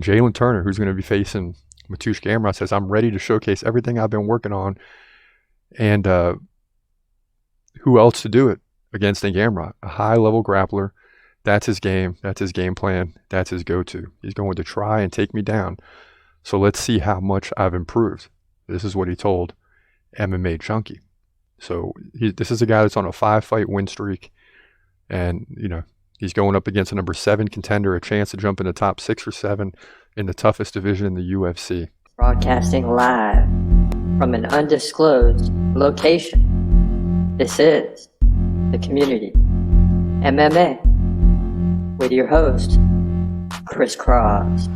Jalin Turner, who's going to be facing Mateusz Gamrot, says, I'm ready to showcase everything I've been working on. And who else to do it against than Gamrot? A high-level grappler. That's his game. That's his game plan. That's his go-to. He's going to try and take me down. So let's see how much I've improved. This is what he told MMA Junkie. So this is a guy that's on a 5-fight win streak. And, he's going up against a number 7 contender, a chance to jump in the top 6 or 7 in the toughest division in the UFC. Broadcasting live from an undisclosed location. This is The Community MMA with your host, Chris Cross.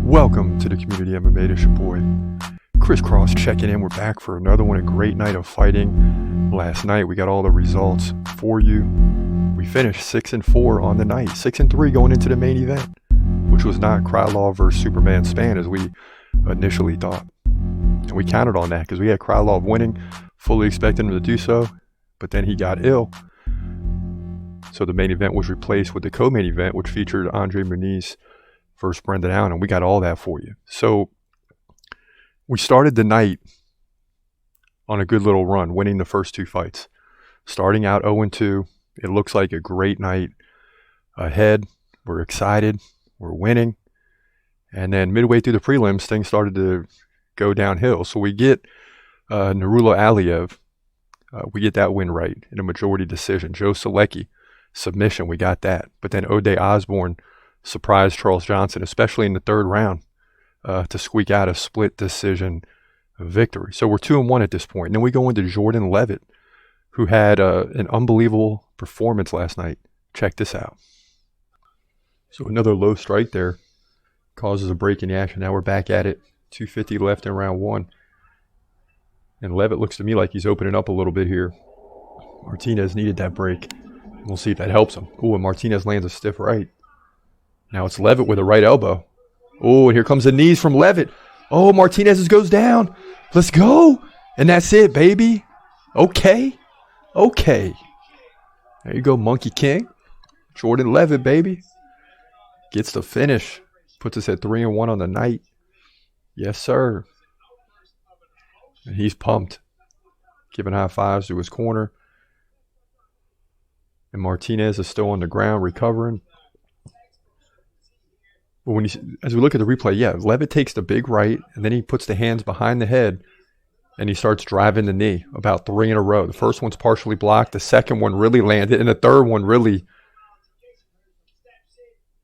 Welcome to the Community MMA. This your boy, Chris Cross, checking in. We're back for another one, a great night of fighting. Last night, we got all the results for you. We finished 6-4 on the night, 6-3 going into the main event, which was not Krylov versus Superman Span as we initially thought. And we counted on that because we had Krylov winning, fully expecting him to do so, but then he got ill. So the main event was replaced with the co-main event, which featured Andre Muniz versus Brendan Allen, and we got all that for you. So we started the night on a good little run, winning the first 2 fights. Starting out 0-2, it looks like a great night ahead. We're excited. We're winning. And then midway through the prelims, things started to go downhill. So we get Nurullo Aliev. We get that win right in a majority decision. Joe Selecki, submission, we got that. But then O'Day Osborne surprised Charles Johnson, especially in the 3rd round, to squeak out a split decision victory. So we're 2-1 at this point. And then we go into Jordan Levitt, who had an unbelievable performance last night. Check this out. So another low strike there causes a break in the action. Now we're back at it. 2:50 left in round 1. And Levitt looks to me like he's opening up a little bit here. Martinez needed that break. We'll see if that helps him. Ooh, and Martinez lands a stiff right. Now it's Levitt with a right elbow. Oh, and here comes the knees from Levitt. Oh, Martinez goes down. Let's go. And that's it, baby. Okay. There you go, Monkey King. Jordan Levitt, baby. Gets the finish. Puts us at 3-1 on the night. Yes, sir. And he's pumped. Giving high fives to his corner. And Martinez is still on the ground recovering. But as we look at the replay, Levitt takes the big right, and then he puts the hands behind the head, and he starts driving the knee about 3 in a row. The first one's partially blocked. The second one really landed, and the third one really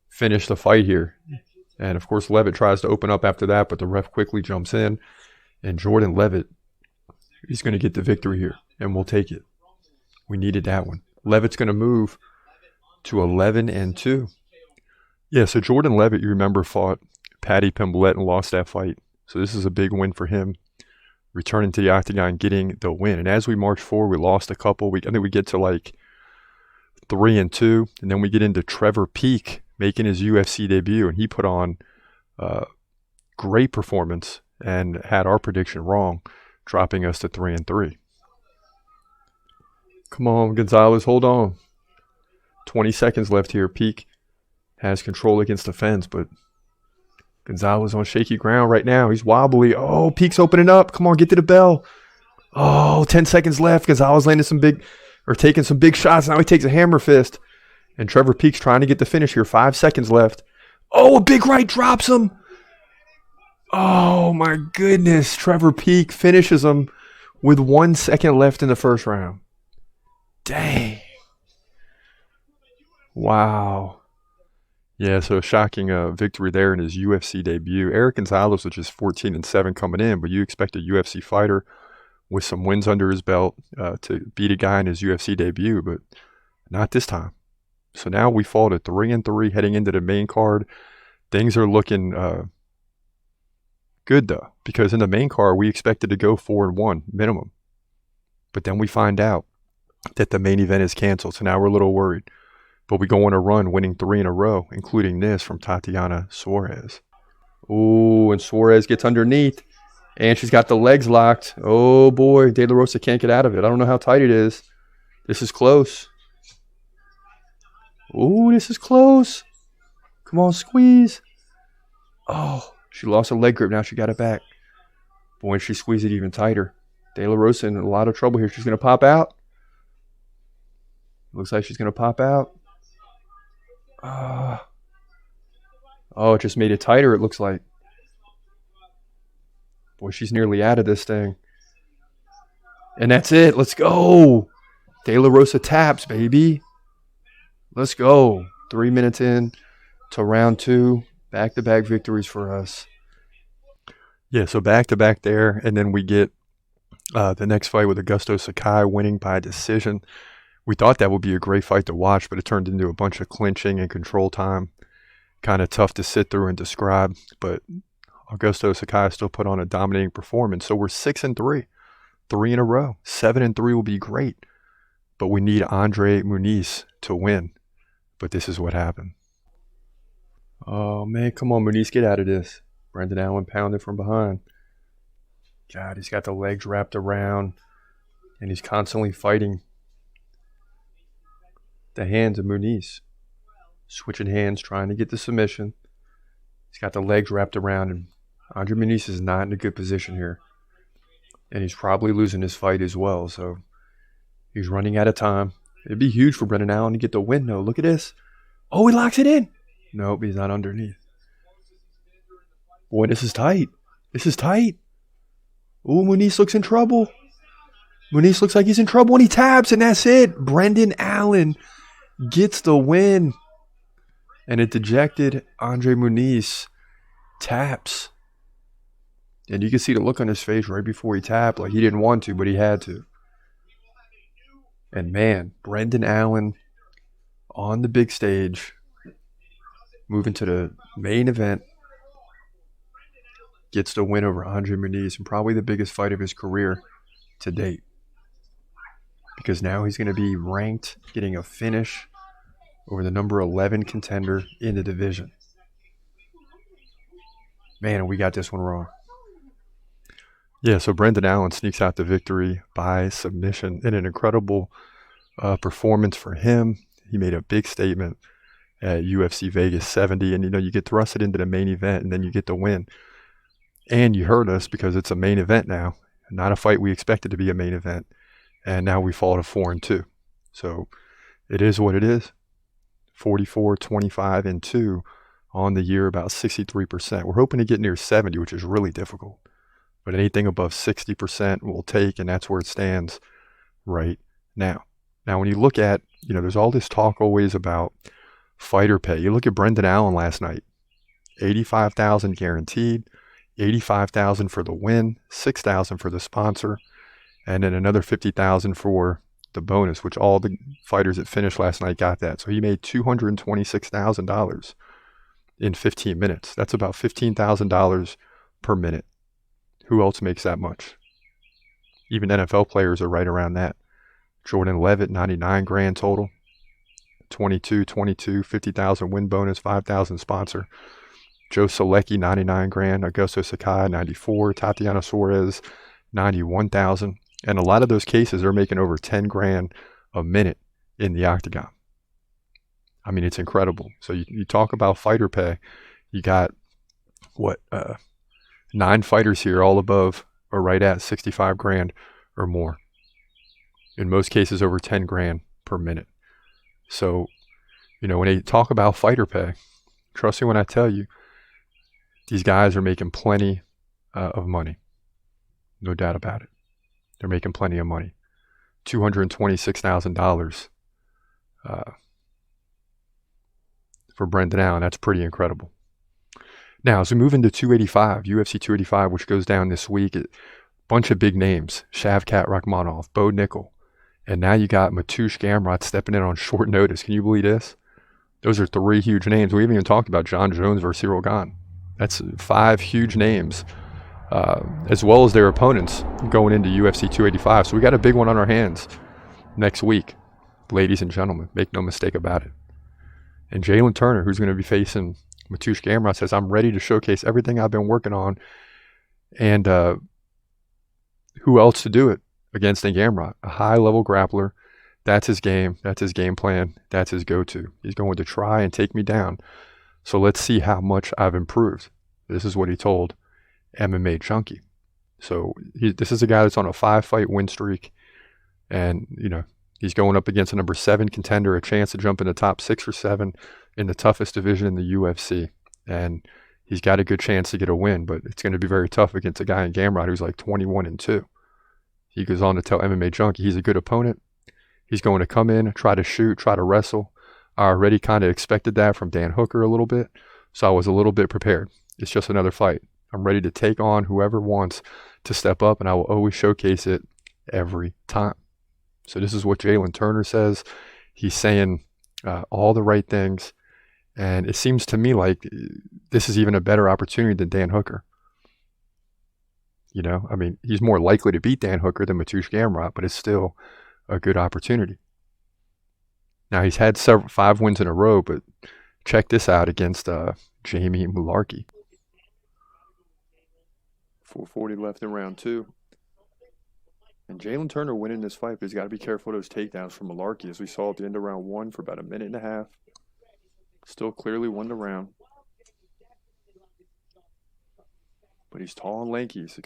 finished the fight here. And, of course, Levitt tries to open up after that, but the ref quickly jumps in. And Jordan Levitt, he's going to get the victory here, and we'll take it. We needed that one. Levitt's going to move to 11-2. Yeah, so Jordan Levitt, you remember, fought Paddy Pimblett and lost that fight. So this is a big win for him, returning to the octagon, getting the win. And as we march forward, we lost a couple. I think we get to like 3-2, and then we get into Trevor Peek making his UFC debut, and he put on great performance and had our prediction wrong, dropping us to 3-3. Come on, Gonzalez, hold on. 20 seconds left here. Peek has control against the fence, but Gonzalez on shaky ground right now. He's wobbly. Oh, Peek's opening up. Come on, get to the bell. Oh, 10 seconds left. Gonzalez taking some big shots. Now he takes a hammer fist. And Trevor Peek's trying to get the finish here. 5 seconds left. Oh, a big right drops him. Oh, my goodness. Trevor Peek finishes him with 1 second left in the first round. Dang. Wow. Yeah, so a shocking victory there in his UFC debut. Eric Gonzalez was just 14-7 coming in, but you expect a UFC fighter with some wins under his belt to beat a guy in his UFC debut, but not this time. So now we fall to 3-3 heading into the main card. Things are looking good, though, because in the main card, we expected to go 4-1 minimum. But then we find out that the main event is canceled, so now we're a little worried. But we go on a run, winning 3 in a row, including this from Tatiana Suarez. Ooh, and Suarez gets underneath. And she's got the legs locked. Oh, boy. De La Rosa can't get out of it. I don't know how tight it is. This is close. Ooh, this is close. Come on, squeeze. Oh, she lost her leg grip. Now she got it back. Boy, and she squeezed it even tighter. De La Rosa in a lot of trouble here. She's going to pop out. Looks like she's going to pop out. Oh, it just made it tighter, it looks like. Boy, she's nearly out of this thing. And that's it. Let's go. De La Rosa taps, baby. Let's go. 3 minutes in to round 2. Back-to-back victories for us. Yeah, so back-to-back there. And then we get the next fight with Augusto Sakai winning by decision. We thought that would be a great fight to watch, but it turned into a bunch of clinching and control time. Kind of tough to sit through and describe, but Augusto Sakai still put on a dominating performance. So we're 6-3, 3 in a row. 7-3 will be great, but we need Andre Muniz to win. But this is what happened. Oh man, come on, Muniz, get out of this. Brendan Allen pounded from behind. God, he's got the legs wrapped around, and he's constantly fighting the hands of Muniz. Switching hands, trying to get the submission. He's got the legs wrapped around him. Andre Muniz is not in a good position here. And he's probably losing his fight as well. So he's running out of time. It'd be huge for Brendan Allen to get the win, though. Look at this. Oh, he locks it in. Nope, he's not underneath. Boy, this is tight. This is tight. Ooh, Muniz looks in trouble. Muniz looks like he's in trouble, and he taps, and that's it. Brendan Allen gets the win. And a dejected Andre Muniz taps. And you can see the look on his face right before he tapped. Like he didn't want to, but he had to. And man, Brendan Allen on the big stage. Moving to the main event. Gets the win over Andre Muniz. And probably the biggest fight of his career to date. Because now he's going to be ranked, getting a finish over the number 11 contender in the division. Man, we got this one wrong. Yeah, so Brendan Allen sneaks out the victory by submission in an incredible performance for him. He made a big statement at UFC Vegas 70, and you get thrusted into the main event, and then you get the win. And you heard us because it's a main event now, not a fight we expected to be a main event, and now we fall to 4-2. So it is what it is. 44, 25, and 2 on the year, about 63%. We're hoping to get near 70, which is really difficult. But anything above 60% we'll take, and that's where it stands right now. Now, when you look at, there's all this talk always about fighter pay. You look at Brendan Allen last night, $85,000 guaranteed, $85,000 for the win, $6,000 for the sponsor, and then another $50,000 for the bonus, which all the fighters that finished last night got that. So he made $226,000 in 15 minutes. That's about $15,000 per minute. Who else makes that much? Even NFL players are right around that. Jordan Levitt, $99,000 total. 22, 50,000 win bonus, 5,000 sponsor. Joe Solecki, $99,000. Augusto Sakai, $94,000. Tatiana Suarez, $91,000. And a lot of those cases are making over $10,000 a minute in the octagon. I mean, it's incredible. So you talk about fighter pay. You got, 9 fighters here, all above or right at $65,000 or more. In most cases, over $10,000 per minute. So, when they talk about fighter pay, trust me when I tell you, these guys are making plenty of money. No doubt about it. They're making plenty of money. $226,000 for Brendan Allen. That's pretty incredible. Now, as we move into 285, UFC 285, which goes down this week, a bunch of big names. Shavkat Rakhmonov, Bo Nickel. And now you got Mateusz Gamrot stepping in on short notice. Can you believe this? Those are 3 huge names. We haven't even talked about John Jones versus Cyril Gane. That's 5 huge names. As well as their opponents going into UFC 285. So we got a big one on our hands next week, ladies and gentlemen. Make no mistake about it. And Jalin Turner, who's going to be facing Mateusz Gamrot, says, I'm ready to showcase everything I've been working on. And who else to do it against than Gamrot? A high-level grappler. That's his game. That's his game plan. That's his go-to. He's going to try and take me down. So let's see how much I've improved. This is what he told MMA Junkie. So this is a guy that's on a 5-fight win streak. And, he's going up against a number 7 contender, a chance to jump in the top 6 or 7 in the toughest division in the UFC. And he's got a good chance to get a win, but it's going to be very tough against a guy in Gamrot who's like 21-2. He goes on to tell MMA Junkie he's a good opponent. He's going to come in, try to shoot, try to wrestle. I already kind of expected that from Dan Hooker a little bit, so I was a little bit prepared. It's just another fight. I'm ready to take on whoever wants to step up, and I will always showcase it every time. So this is what Jalin Turner says. He's saying all the right things, and it seems to me like this is even a better opportunity than Dan Hooker. He's more likely to beat Dan Hooker than Mateusz Gamrot, but it's still a good opportunity. Now, he's had 5 wins in a row, but check this out against Jamie Mullarkey. 4:40 left in round 2. And Jalin Turner winning this fight, but he's got to be careful of those takedowns from Mullarkey, as we saw at the end of round 1 for about a minute and a half. Still clearly won the round. But he's tall and lanky. He's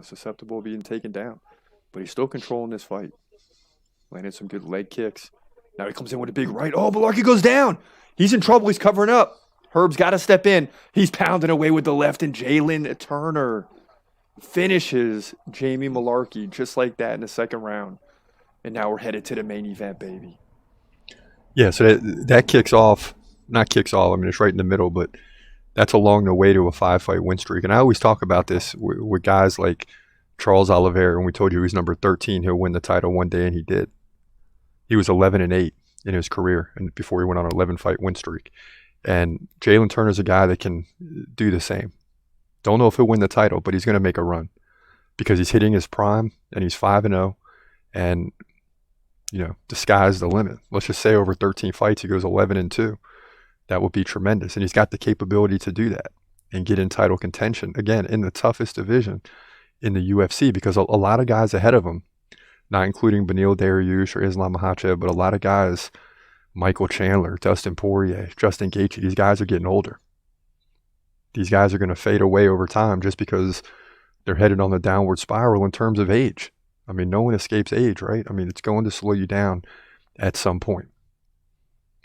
susceptible of being taken down. But he's still controlling this fight. Landed some good leg kicks. Now he comes in with a big right. Oh, Mullarkey goes down. He's in trouble. He's covering up. Herb's got to step in. He's pounding away with the left, and Jalin Turner finishes Jamie Mullarkey just like that in the second round. And now we're headed to the main event, baby. Yeah, so that kicks off. Not kicks off. It's right in the middle, but that's along the way to a 5-fight win streak. And I always talk about this with guys like Charles Oliveira. When we told you he was number 13, he'll win the title one day, and he did. He was 11-8 in his career, and before he went on an 11-fight win streak. And Jalin Turner's a guy that can do the same. Don't know if he'll win the title, but he's going to make a run because he's hitting his prime, and he's 5-0, and the sky's the limit. Let's just say over 13 fights he goes 11-2. That would be tremendous, and he's got the capability to do that and get in title contention again in the toughest division in the UFC, because a lot of guys ahead of him, not including Beneil Dariush or Islam Makhachev, but a lot of guys, Michael Chandler, Dustin Poirier, Justin Gaethje, these guys are getting older. These guys are going to fade away over time just because they're headed on the downward spiral in terms of age. No one escapes age, right? It's going to slow you down at some point.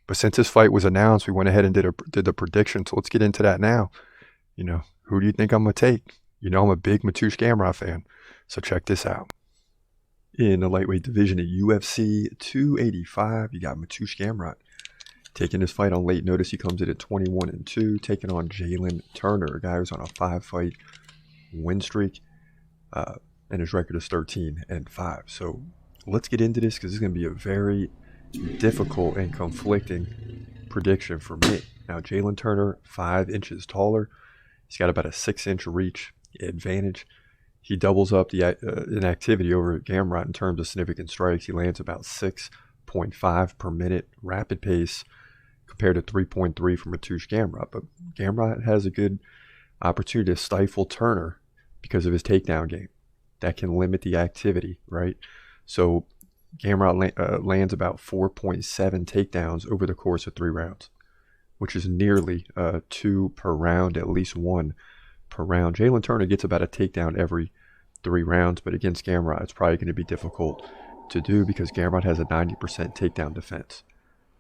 But since this fight was announced, we went ahead and did the prediction. So let's get into that now. Who do you think I'm going to take? I'm a big Mateusz Gamrot fan. So check this out. In the lightweight division at UFC 285, you got Mateusz Gamrot taking this fight on late notice. He comes in at 21-2, taking on Jalin Turner, a guy who's on a 5-fight win streak, and his record is 13-5. So let's get into this because this is going to be a very difficult and conflicting prediction for me. Now, Jalin Turner, 5 inches taller. He's got about a 6-inch reach advantage. He doubles up the inactivity over Gamrot in terms of significant strikes. He lands about 6.5 per minute rapid pace compared to 3.3 from Mateusz Gamrot. But Gamrot has a good opportunity to stifle Turner because of his takedown game. That can limit the activity, right? So Gamrot lands about 4.7 takedowns over the course of 3 rounds, which is nearly 2 per round, at least 1 per round. Jalin Turner gets about a takedown every 3 rounds, but against Gamrot, it's probably going to be difficult to do because Gamrot has a 90% takedown defense.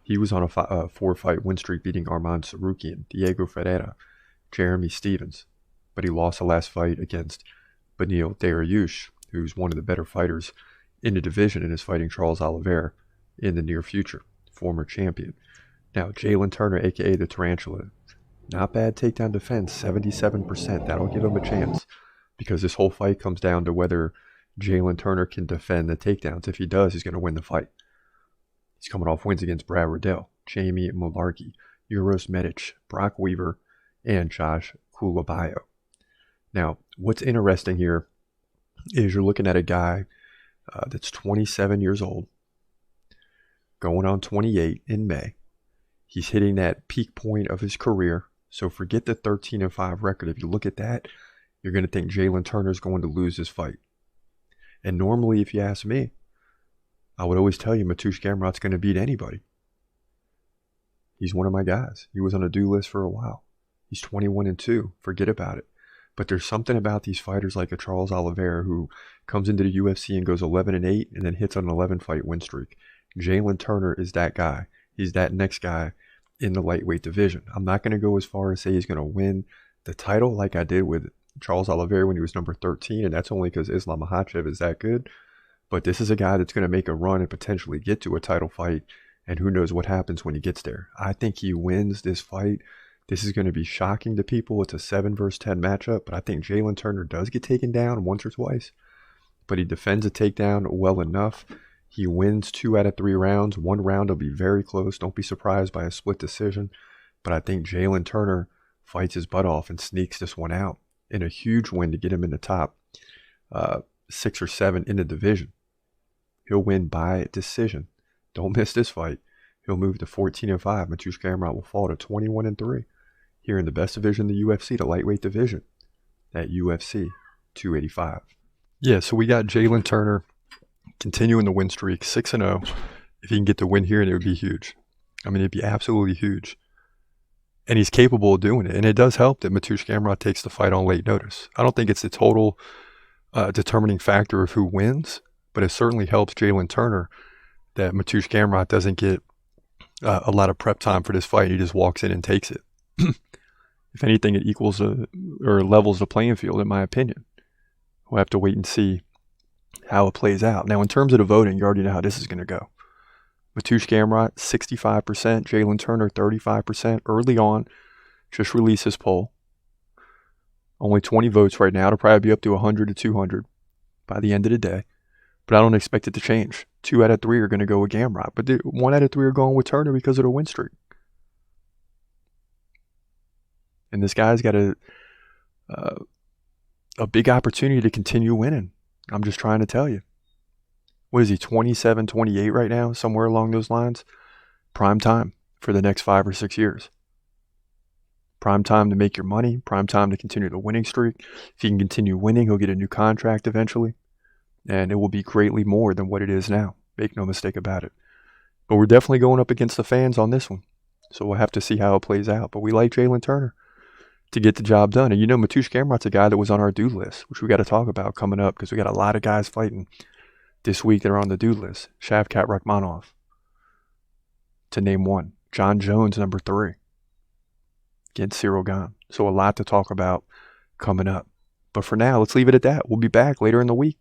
He was on a 4-fight win streak, beating Arman Sarukian, Diego Ferreira, Jeremy Stevens, but he lost the last fight against Beneil Dariush, who's one of the better fighters in the division and is fighting Charles Oliveira in the near future, former champion. Now, Jalin Turner, a.k.a. the Tarantula, not bad takedown defense, 77%. That'll give him a chance because this whole fight comes down to whether Jalin Turner can defend the takedowns. If he does, he's going to win the fight. He's coming off wins against Brad Riddell, Jamie Mullarkey, Uros Medic, Brock Weaver, and Josh Kulabayo. Now, what's interesting here is you're looking at a guy that's 27 years old, going on 28 in May. He's hitting that peak point of his career. So forget the 13-5 record. If you look at that, you're going to think Jalin Turner's going to lose this fight. And normally, if you ask me, I would always tell you Mateusz Gamrot's going to beat anybody. He's one of my guys. He was on a do list for a while. He's 21-2. Forget about it. But there's something about these fighters like a Charles Oliveira who comes into the UFC and goes 11-8 and then hits on an 11-fight win streak. Jalin Turner is that guy. He's that next guy in the lightweight division. I'm not going to go as far as say he's going to win the title like I did with Charles Oliveira when he was number 13, and that's only because Islam Makhachev is that good. But this is a guy that's going to make a run and potentially get to a title fight, and who knows what happens when he gets there. I think he wins this fight. This is going to be shocking to people. It's a 7 versus 10 matchup, but I think Jalin Turner does get taken down once or twice, but he defends a takedown well enough. He wins 2 out of 3 rounds. 1 round will be very close. Don't be surprised by a split decision, but I think Jalin Turner fights his butt off and sneaks this one out in a huge win to get him in the top 6 or 7 in the division. He'll win by decision. Don't miss this fight. He'll move to 14-5. Mateusz Gamrot will fall to 21-3 here in the best division in the UFC, the lightweight division at UFC 285. Yeah, so we got Jalin Turner continuing the win streak, 6-0. If he can get the win here, and it would be huge. I mean, it'd be absolutely huge. And he's capable of doing it. And it does help that Mateusz Gamrot takes the fight on late notice. I don't think it's the total determining factor of who wins, but it certainly helps Jalin Turner that Mateusz Gamrot doesn't get a lot of prep time for this fight. He just walks in and takes it. If anything, it equals or levels the playing field, in my opinion. We'll have to wait and see how it plays out. Now, in terms of the voting, you already know how this is going to go. Mateusz Gamrot, 65%. Jalin Turner, 35%. Early on, just released his poll. Only 20 votes right now. It'll probably be up to 100 to 200 by the end of the day. But I don't expect it to change. 2 out of 3 are going to go with Gamrot. But 1 out of 3 are going with Turner because of the win streak. And this guy's got a big opportunity to continue winning. I'm just trying to tell you. What is he, 27, 28 right now? Somewhere along those lines. Prime time for the next 5 or 6 years. Prime time to make your money. Prime time to continue the winning streak. If he can continue winning, he'll get a new contract eventually. And it will be greatly more than what it is now. Make no mistake about it. But we're definitely going up against the fans on this one. So we'll have to see how it plays out. But we like Jalin Turner to get the job done. And you know, Mateusz Gamrot's a guy that was on our do list, which we got to talk about coming up because we got a lot of guys fighting this week that are on the do list. Shavkat Rakhmonov, to name one. John Jones, number 3. Against Cyril Gane. So a lot to talk about coming up. But for now, let's leave it at that. We'll be back later in the week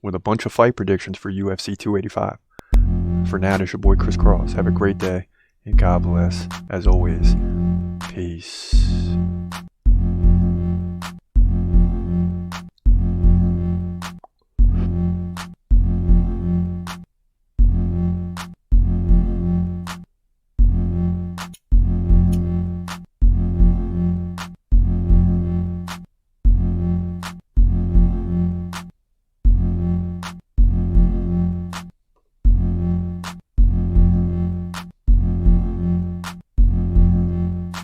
with a bunch of fight predictions for UFC 285. For now, it's your boy Chris Cross. Have a great day, and God bless. As always, peace.